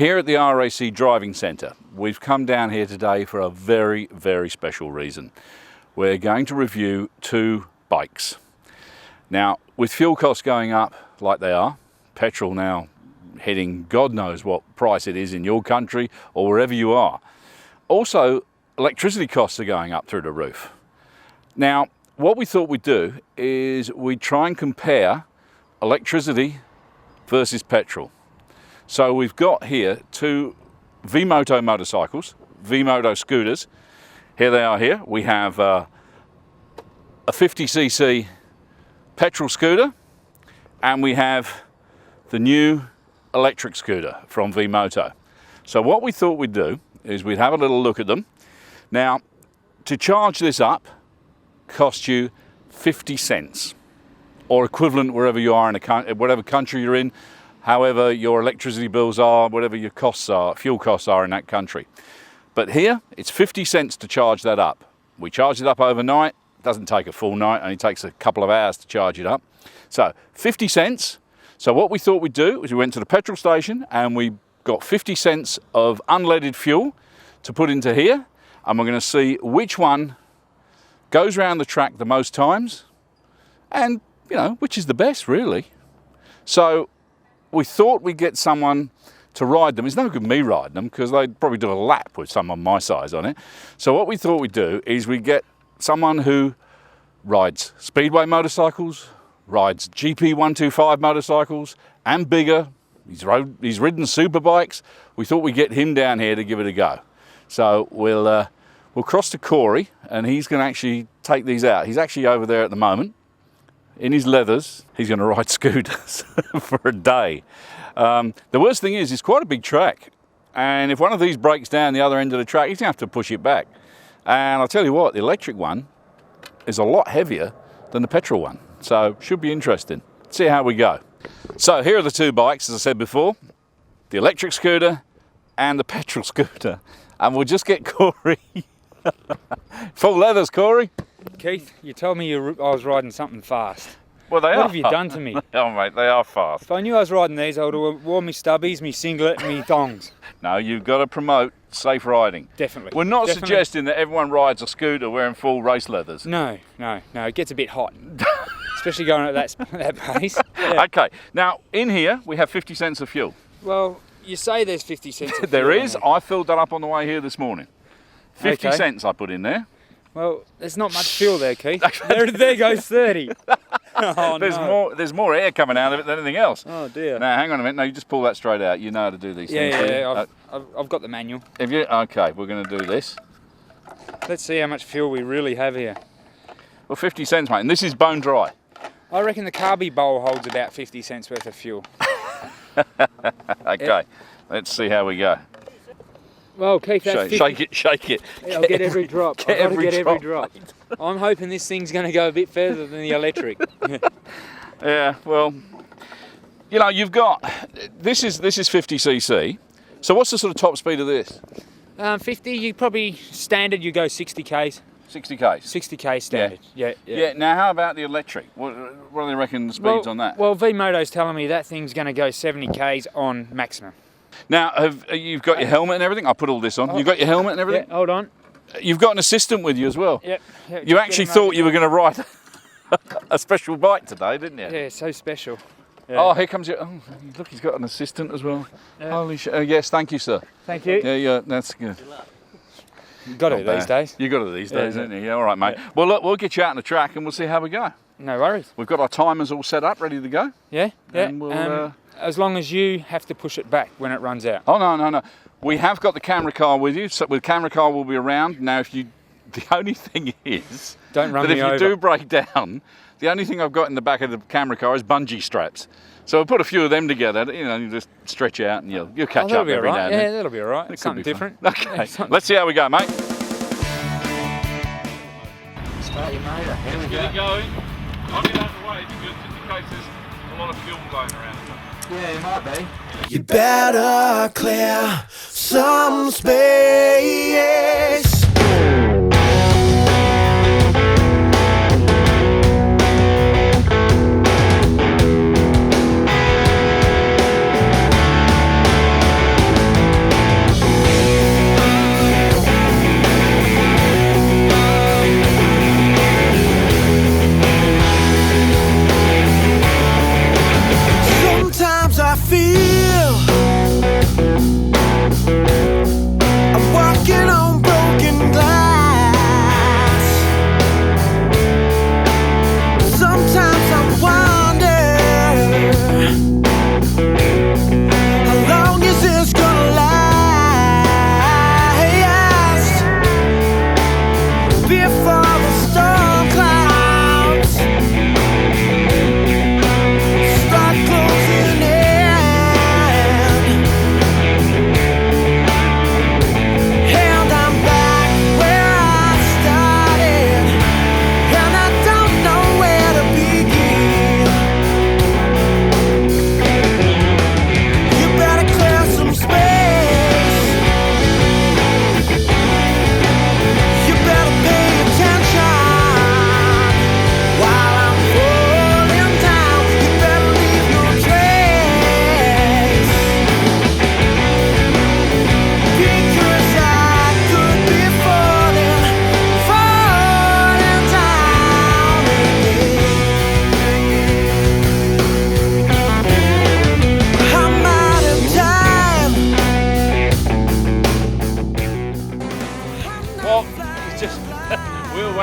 here at the RAC Driving Centre, we've come down here today for a very, very special reason. We're going to review two bikes. Now, with fuel costs going up like they are, petrol now hitting God knows what price it is in your country or wherever you are. Also, electricity costs are going up through the roof. Now, what we thought we'd do is we'd try and compare electricity versus petrol. So we've got here two V-Moto motorcycles, V-Moto scooters. Here they are here. We have a 50cc petrol scooter, and we have the new electric scooter from V-Moto. So what we thought we'd do is we'd have a little look at them. Now, to charge this up costs you 50 cents, or equivalent wherever you are in whatever country you're in, however your electricity bills are, whatever your costs are, fuel costs are in that country. But here, it's 50 cents to charge that up. We charge it up overnight. It doesn't take a full night, only takes a couple of hours to charge it up. So 50 cents. So what we thought we'd do is we went to the petrol station and we got 50 cents of unleaded fuel to put into here, and we're going to see which one goes around the track the most times and, you know, which is the best really. So we thought we'd get someone to ride them. It's no good me riding them because they'd probably do a lap with someone my size on it. So what we thought we'd do is we'd get someone who rides speedway motorcycles, rides GP 125 motorcycles and bigger. He's ridden super bikes. We thought we'd get him down here to give it a go. So we'll cross to Cory and he's going to actually take these out. He's actually over there at the moment. In his leathers, he's going to ride scooters for a day. The worst thing is, it's quite a big track. And if one of these breaks down the other end of the track, he's going to have to push it back. And I'll tell you what, the electric one is a lot heavier than the petrol one. So, should be interesting. See how we go. So, here are the two bikes, as I said before. The electric scooter and the petrol scooter. And we'll just get Cory. Full leathers, Cory. Keith, you told me I was riding something fast. Well, they are. What have you done to me? Oh, mate, they are fast. If I knew I was riding these, I would have worn my stubbies, my singlet, and my thongs. No, you've got to promote safe riding. Definitely. We're not Definitely. suggesting that everyone rides a scooter wearing full race leathers. No, it gets a bit hot. Especially going at that pace. Yeah. Okay, now in here we have 50 cents of fuel. Well, you say there's 50 cents of There fuel is. in there. I filled that up on the way here this morning. 50 Okay. cents I put in there. Well, there's not much fuel there, Keith. there goes 30. Oh, There's more air coming out of it than anything else. Oh dear. Now, hang on a minute. No, you just pull that straight out. You know how to do these things. Yeah. I've got the manual. Have you? Okay, we're going to do this. Let's see how much fuel we really have here. Well, 50 cents, mate. And this is bone dry. I reckon the carby bowl holds about 50 cents worth of fuel. Okay, let's see how we go. Well, Keith, that's 50. Shake it. I'll get every drop. I've got to every get every drop. drop. I'm hoping this thing's going to go a bit further than the electric. Yeah, well, you know, you've got, this is 50cc. So what's the sort of top speed of this? 50, you probably standard, you go 60 k's. 60 k's. 60 k standard. Yeah. Now how about the electric? What do they reckon the speeds on that? Well, V-Moto's telling me that thing's going to go 70 k's on maximum. Now, you've got your helmet and everything? I'll put all this on. You've got your helmet and everything? Yeah, hold on. You've got an assistant with you as well? Yep. You actually thought you were going to ride a special bike today, didn't you? Yeah, so special. Yeah. Oh, here comes your... Oh, look, he's got an assistant as well. Yeah. Holy shit. Yes, thank you, sir. Thank you. Yeah, that's good. You've got it these days. You got it these days, Yeah. haven't you? Yeah, all right, mate. Yeah. Well, look, we'll get you out on the track and we'll see how we go. No worries. We've got our timers all set up, ready to go. Yeah. And we'll, as long as you have to push it back when it runs out. Oh, no. We have got the camera car with you, so the camera car will be around. Now, the only thing is Don't run that me if you over. do break down, the only thing I've got in the back of the camera car is bungee straps. So we'll put a few of them together, you know, you just stretch out and you'll catch up every now and then. Yeah, that'll be all right. It Something could be different. fun. Okay, Yeah, something let's see how we go, mate. Start your motor. Here we Let's go. get it going. I'll get out of the way because just in case there's a lot of fuel going around. Yeah, it might be. You better clear some space.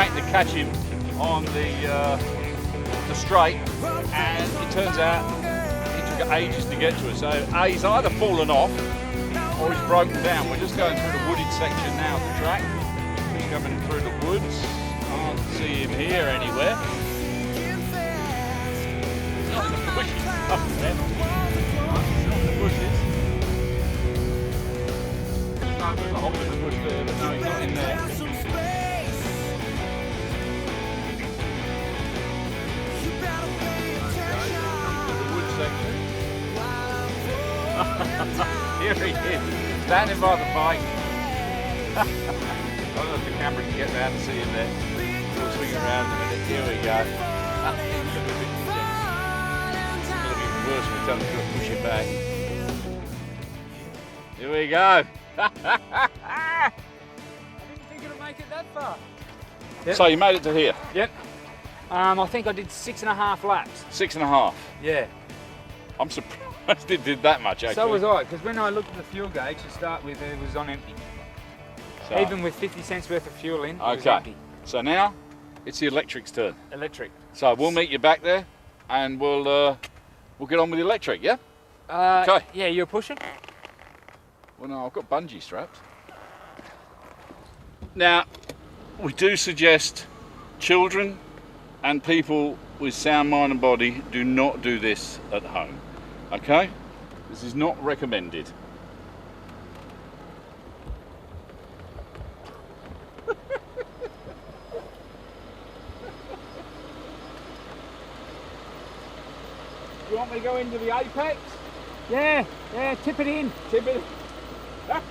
trying to catch him on the straight, and it turns out he took ages to get to us. So he's either fallen off or he's broken down. We're just going through the wooded section now of the track. He's coming through the woods. Can't see him here anywhere. Not in the bushes up there. Not in the bushes. There's a hole in the bush there, but no, he's not in there. Here he is, standing by the bike. I don't know if the camera can get round to see him there. We'll swing around in a minute. Here we go. It's going to be worse when we tell him to push it back. Here we go. I didn't think it'd make it that far. Yep. So you made it to here? Yep. I think I did 6.5 laps. 6.5? Yeah. I'm surprised it did that much actually. So was I, because when I looked at the fuel gauge to start with, it was on empty. So, even with 50 cents worth of fuel in, it was empty. So now it's the electric's turn. Electric. So we'll meet you back there, and we'll get on with the electric, yeah? Okay. Yeah, you're pushing? Well, no, I've got bungee straps. Now, we do suggest children and people with sound mind and body do not do this at home, okay? This is not recommended. You want me to go into the apex? Yeah, tip it in. Tip it in. Ah.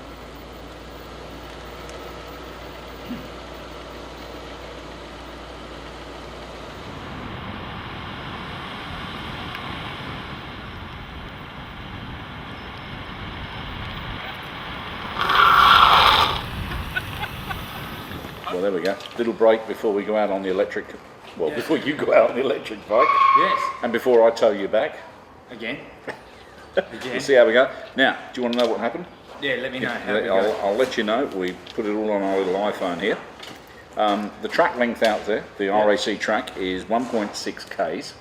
Well, there we go. Little break before we go out on the electric. Well, Yeah. before you go out on the electric bike. Yes. And before I tow you back. Again. We'll see how we go. Now, do you want to know what happened? Yeah, let me know how I'll let you know. We put it all on our little iPhone here. The track length out there, the RAC track, is 1.6 Ks.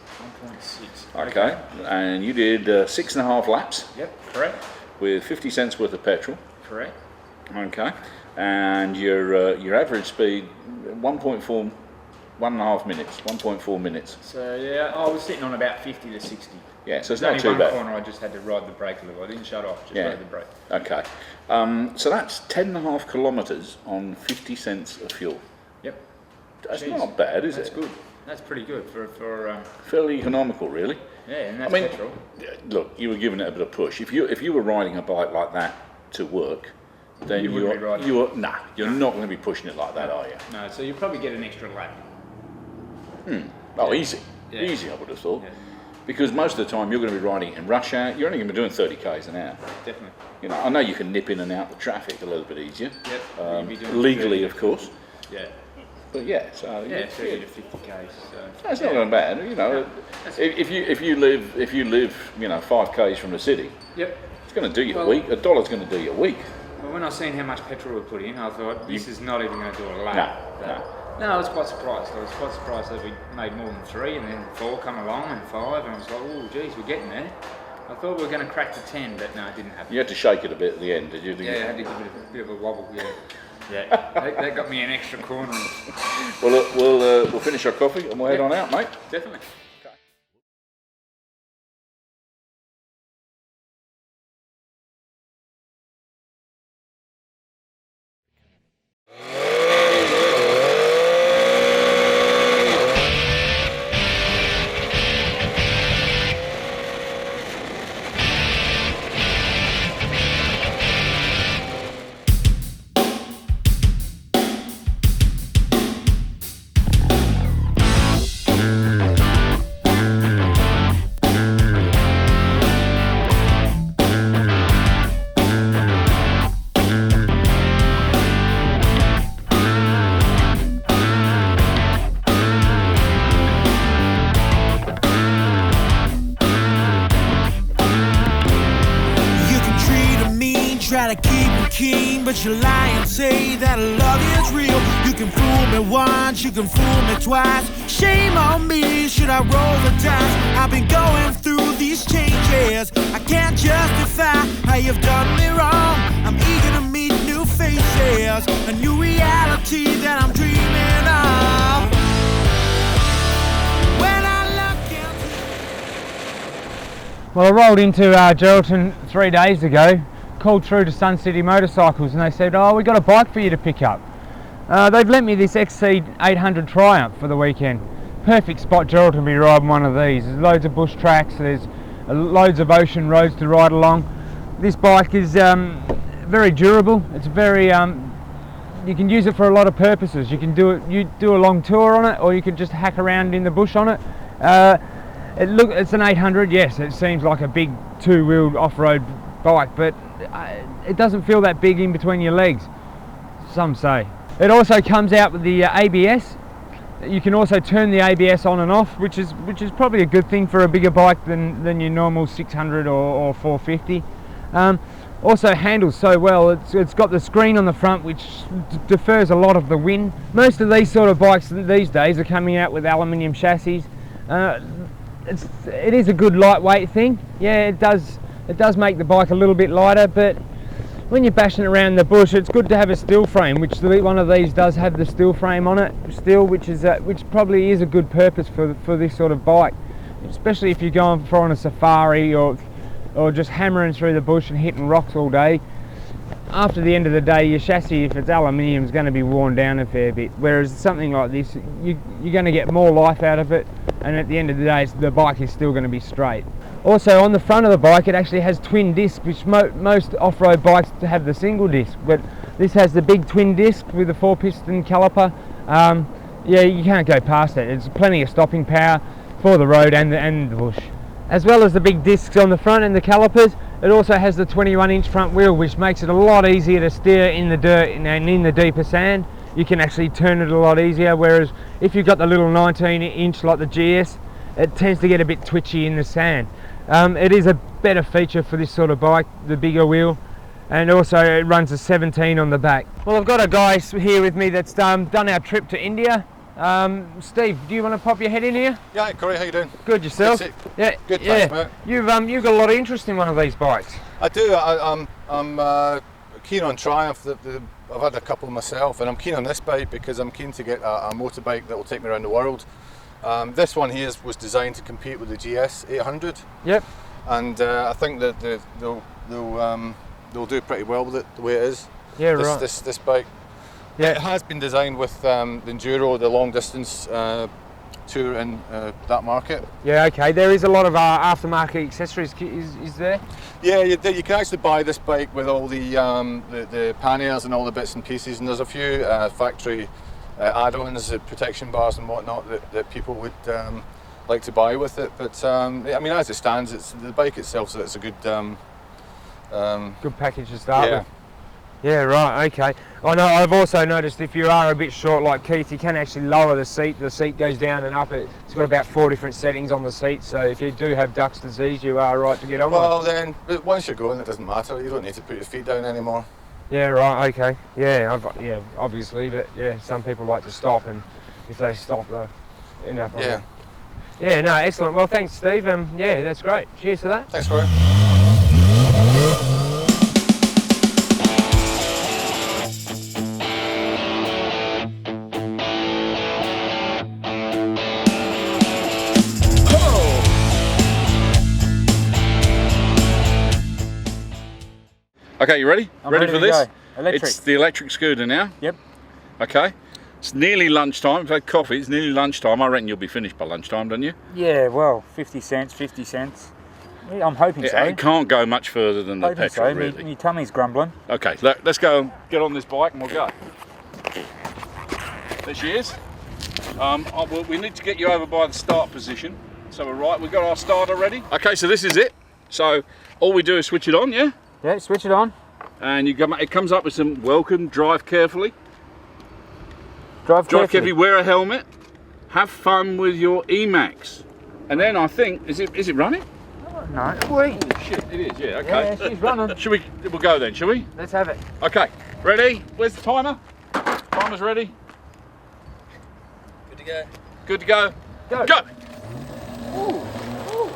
1.6. Okay. And you did 6.5 laps. Yep, correct. With 50 cents worth of petrol. Correct. Okay. And your average speed, 1.5 minutes, 1.4 minutes. So yeah, I was sitting on about 50 to 60. Yeah, so it's There's not only too one bad. corner I just had to ride the brake a little. I didn't shut off, just rode the brake. Okay. So that's 10.5 kilometres on 50 cents of fuel. Yep. That's not bad, is That's it? good. That's pretty good for Fairly economical, really. yeah, and that's I mean, petrol. look, you were giving it a bit of push. If you were riding a bike like that to work, then You wouldn't be riding it. you're not going to be pushing it like that, are you? No, so you probably get an extra lap. Oh, easy. Yeah. Easy, I would have thought. Yeah. Because most of the time you're going to be riding in rush hour, you're only going to be doing 30 k's an hour. Definitely. You know, I know you can nip in and out the traffic a little bit easier. Yep. You'd be doing Legally, 30. of course. Yeah. But yeah, so Yeah, 30 to 50 k's. So that's not going bad. You know, if you live 5 k's from the city, Yep. it's going to do you a Well- week. $1's going to do you a week. Well, when I seen how much petrol we put in, I thought this is not even going to do a lap. No. No, I was quite surprised. I was quite surprised that we made more than 3, and then 4 come along, and 5, and I was like, oh, geez, we're getting there. I thought we were going to crack the 10, but no, it didn't happen. You had to shake it a bit at the end, did you? Yeah, I had to give it a bit of a wobble. Yeah, yeah. that got me an extra corner. Well, look, we'll finish our coffee and we'll head on out, mate. Definitely. me keen, but you lie and say that love is real. You can fool me once, you can fool me twice. Shame on me, should I roll the dice? I've been going through these changes. I can't justify how you've done me wrong. I'm eager to meet new faces, a new reality that I'm dreaming of. When I look into... Well, I rolled into Geraldton 3 days ago, called through to Sun City Motorcycles, and they said, oh, we got a bike for you to pick up. They've lent me this XC800 Triumph for the weekend. Perfect spot, Geraldton, to be riding one of these. There's loads of bush tracks, there's loads of ocean roads to ride along. This bike is very durable. It's very, you can use it for a lot of purposes. You can do a long tour on it, or you can just hack around in the bush on it. It's an 800, yes, it seems like a big two-wheeled off-road bike, but it doesn't feel that big in between your legs, some say. It also comes out with the ABS. You can also turn the ABS on and off, which is probably a good thing for a bigger bike than your normal 600 or 450. Also handles so well. It's got the screen on the front, which defers a lot of the wind. Most of these sort of bikes these days are coming out with aluminium chassis. It is a good lightweight thing. Yeah, it does make the bike a little bit lighter, but when you're bashing around the bush, it's good to have a steel frame, which one of these does have the steel frame on it still, which probably is a good purpose for this sort of bike, especially if you're going for on a safari or just hammering through the bush and hitting rocks all day. After the end of the day, your chassis, if it's aluminium, is going to be worn down a fair bit, whereas something like this, you're going to get more life out of it, and at the end of the day, the bike is still going to be straight. Also, on the front of the bike, it actually has twin discs, which most off-road bikes have the single disc, but this has the big twin disc with the 4-piston caliper. Yeah, you can't go past it. There's plenty of stopping power for the road and the bush. As well as the big discs on the front and the calipers, it also has the 21-inch front wheel, which makes it a lot easier to steer in the dirt and in the deeper sand. You can actually turn it a lot easier, whereas if you've got the little 19-inch like the GS, it tends to get a bit twitchy in the sand. It is a better feature for this sort of bike, the bigger wheel, and also it runs a 17 on the back. Well, I've got a guy here with me that's done our trip to India. Steve, do you want to pop your head in here? Yeah, Cory, how you doing? Good, yourself? Good, yeah, good, yeah. thanks, mate. You've got a lot of interest in one of these bikes. I do. I'm keen on Triumph. I've had a couple myself, and I'm keen on this bike because I'm keen to get a motorbike that will take me around the world. This one here was designed to compete with the GS 800. Yep. And I think that they'll do pretty well with it the way it is. Yeah, right. This bike. Yeah, it has been designed with the enduro, the long distance tour in that market. Yeah, okay. There is a lot of aftermarket accessories. Is there? Yeah, you can actually buy this bike with all the panniers and all the bits and pieces, and there's a few factory add-ons, protection bars and whatnot that people would like to buy with it. But I mean, as it stands, the bike itself, so it's a good good package to start with. Yeah, right, okay. I know, I've also noticed if you are a bit short like Keith, you can actually lower the seat. The seat goes down and up. It's got about 4 different settings on the seat, so if you do have Duck's disease, you are right to get on with it. Well then, once you're going, it doesn't matter. You don't need to put your feet down anymore. Yeah, right, okay. Yeah, obviously, but yeah, some people like to stop, and if they stop, they're enough. Yeah. Yeah, no, excellent. Well, thanks, Steve. Yeah, that's great. Cheers to that. Thanks, Cory. Okay, you ready? I'm ready for this? Go. Electric. It's the electric scooter now. Yep. Okay. It's nearly lunchtime. We've had coffee. It's nearly lunchtime. I reckon you'll be finished by lunchtime, don't you? Yeah, well, 50 cents. Yeah, I'm hoping so. It can't go much further than the petrol, really. My tummy's grumbling. Okay, let's go and get on this bike and we'll go. There she is. We need to get you over by the start position. So we're right. We've got our starter ready. Okay, so this is it. So all we do is switch it on, yeah? Yeah, switch it on. And it comes up with some welcome, drive carefully. Drive carefully, wear a helmet, have fun with your Emacs. And then I think, is it running? No. Wait. Oh shit, it is, yeah, okay. Yeah, she's running. We'll go then, shall we? Let's have it. Okay, ready? Where's the timer? Timer's ready. Good to go. Good to go. Go. Go! Ooh. Ooh.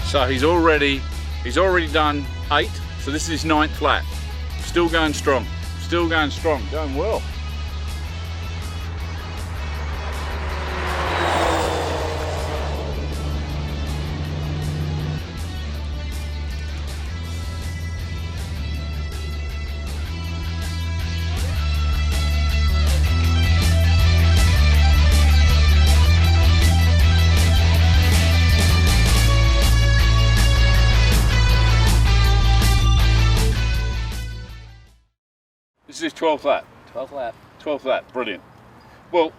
So he's already done 8, so this is his 9th lap. Still going strong, going well. This is his 12th lap. 12th lap. 12th lap, brilliant. Well,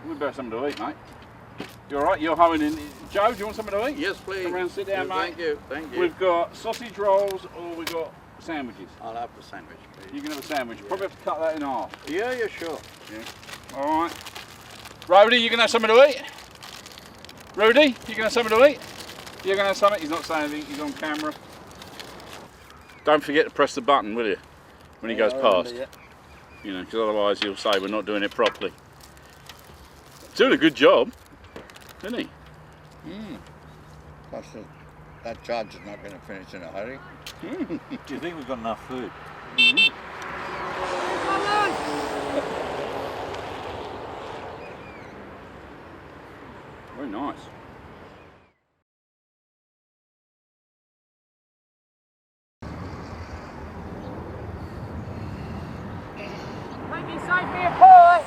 we better something to eat, mate. You all right? You're hoeing in. Joe, do you want something to eat? Yes, please. Come around, sit down, mate. Thank you, thank you. We've got sausage rolls or we've got sandwiches. I'll have a sandwich, please. You can have a sandwich. Yeah. Probably have to cut that in half. Yeah, sure. Yeah. All right. Rudy, you can have something to eat? Rudy, you can have something to eat? You're going to have something? He's not saying anything. He's on camera. Don't forget to press the button, will you? When he goes past. You know, because otherwise he'll say we're not doing it properly. He's doing a good job, isn't he? Plus, that charge is not going to finish in a hurry. Do you think we've got enough food? Very nice. Make me safe here, boy.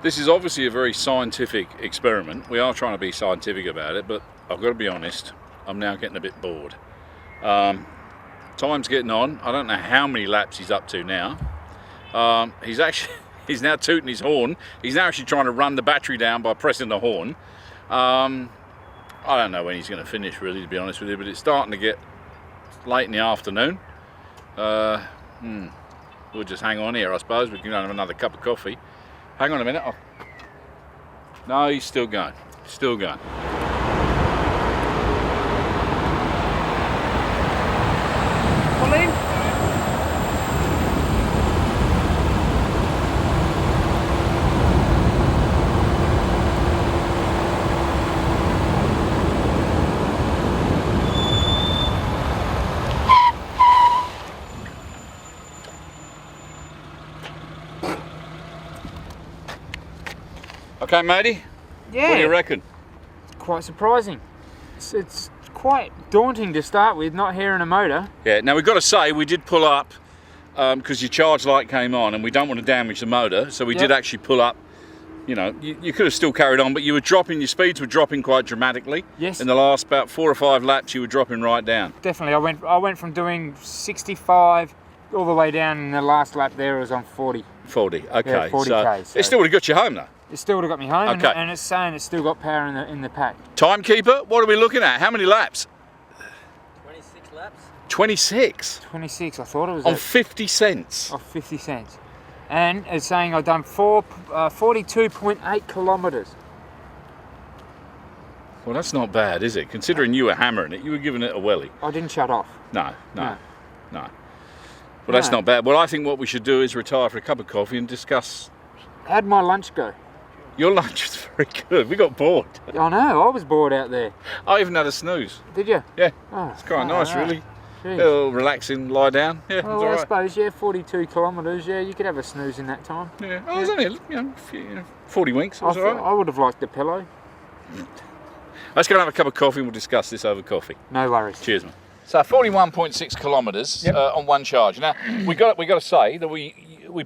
This is obviously a very scientific experiment. We are trying to be scientific about it, but I've got to be honest, I'm now getting a bit bored. Time's getting on. I don't know how many laps he's up to now. He's now tooting his horn. He's now actually trying to run the battery down by pressing the horn. I don't know when he's going to finish, really, to be honest with you, but it's starting to get late in the afternoon. We'll just hang on here, I suppose. We can have another cup of coffee. Hang on a minute. No, he's still going. Still going. Pull in. Okay, matey. Yeah. What do you reckon? It's quite surprising. It's quite daunting to start with, not hearing a motor. Yeah. Now we've got to say we did pull up because your charge light came on, and we don't want to damage the motor, so we did actually pull up. You know, you could have still carried on, but you were dropping. Your speeds were dropping quite dramatically. Yes. In the last about 4 or 5 laps, you were dropping right down. Definitely. I went from doing 65 all the way down, and the last lap there was on 40. 40. Okay. Yeah, 40k. So it still would have got you home though. It still would have got me home, Okay. and it's saying it's still got power in the pack. Timekeeper, what are we looking at? How many laps? 26 laps. 26. 26. I thought it was On 50 cents. of 50 cents. And it's saying I've done 42.8 kilometres. Well, that's not bad, is it? Considering you were hammering it, you were giving it a welly. I didn't shut off. No. Well, that's not bad. Well, I think what we should do is retire for a cup of coffee and discuss. How'd my lunch go? Your lunch was very good. We got bored. I know, I was bored out there. I even had a snooze. Did you? Yeah. Oh, it's quite nice, really. Jeez. A little relaxing, lie down. Yeah, well, it's all I right. suppose, yeah, 42 kilometres, yeah, you could have a snooze in that time. Yeah, I was only, 40 winks. It was all right. I would have liked a pillow. Let's go and have a cup of coffee and we'll discuss this over coffee. No worries. Cheers, man. So 41.6 kilometres on one charge. Now we got to say that we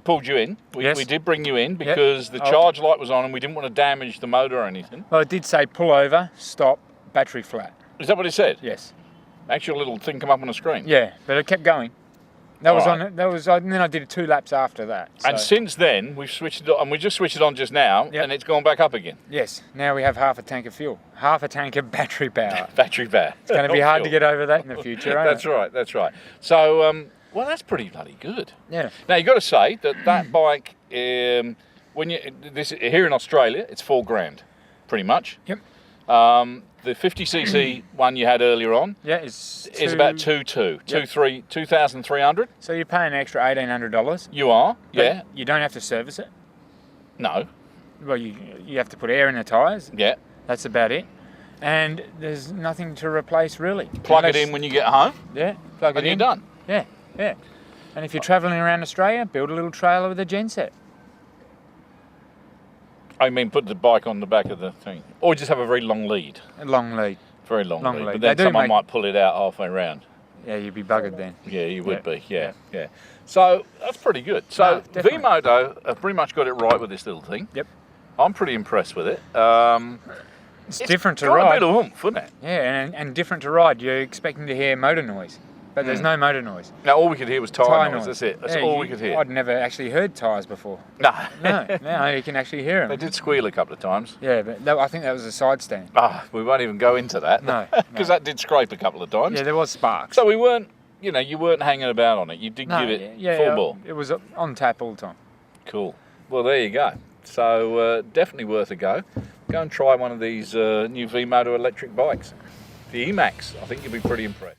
pulled you in. We did bring you in because the charge light was on and we didn't want to damage the motor or anything. Well, it did say pull over, stop, battery flat. Is that what it said? Yes. Actual little thing come up on the screen. Yeah, but it kept going. That was on. That was. And then I did 2 laps after that. So. And since then we've switched it on, and we just switched it on just now, and it's gone back up again. Yes. Now we have half a tank of fuel, half a tank of battery power. Battery power. It's going to be hard to get over that in the future. That's right. That's right. So, well, that's pretty bloody good. Yeah. Now you've got to say that bike, when here in Australia, it's $4,000, pretty much. Yep. The 50cc one you had earlier on is about 2,300. So you're paying an extra $1,800. You are, yeah. You don't have to service it. No. Well, you have to put air in the tyres. Yeah. That's about it. And there's nothing to replace really. Plug it in when you get home. Yeah. Plug it in. And you're done. Yeah. Yeah. And if you're travelling around Australia, build a little trailer with a genset. I mean, put the bike on the back of the thing. Or just have a very long lead. A long lead. Very long lead. lead. But then someone might pull it out halfway round. Yeah, you'd be buggered then. Yeah, you would be. Yeah. So that's pretty good. So V-Moto have pretty much got it right with this little thing. Yep. I'm pretty impressed with it. It's different to got ride. A bit of oomph, isn't it? Yeah, and different to ride. You're expecting to hear motor noise, but there's no motor noise. Now all we could hear was tyre noise. That's it. That's all we could hear. I'd never actually heard tyres before. No. No, you can actually hear them. They did squeal a couple of times. Yeah, but I think that was a side stand. We won't even go into that. No. Because that did scrape a couple of times. Yeah, there was sparks. So we weren't, you weren't hanging about on it. You did give it full ball. It was on tap all the time. Cool. Well, there you go. So definitely worth a go. Go and try one of these new V-Moto electric bikes. The E-Max, I think you'll be pretty impressed.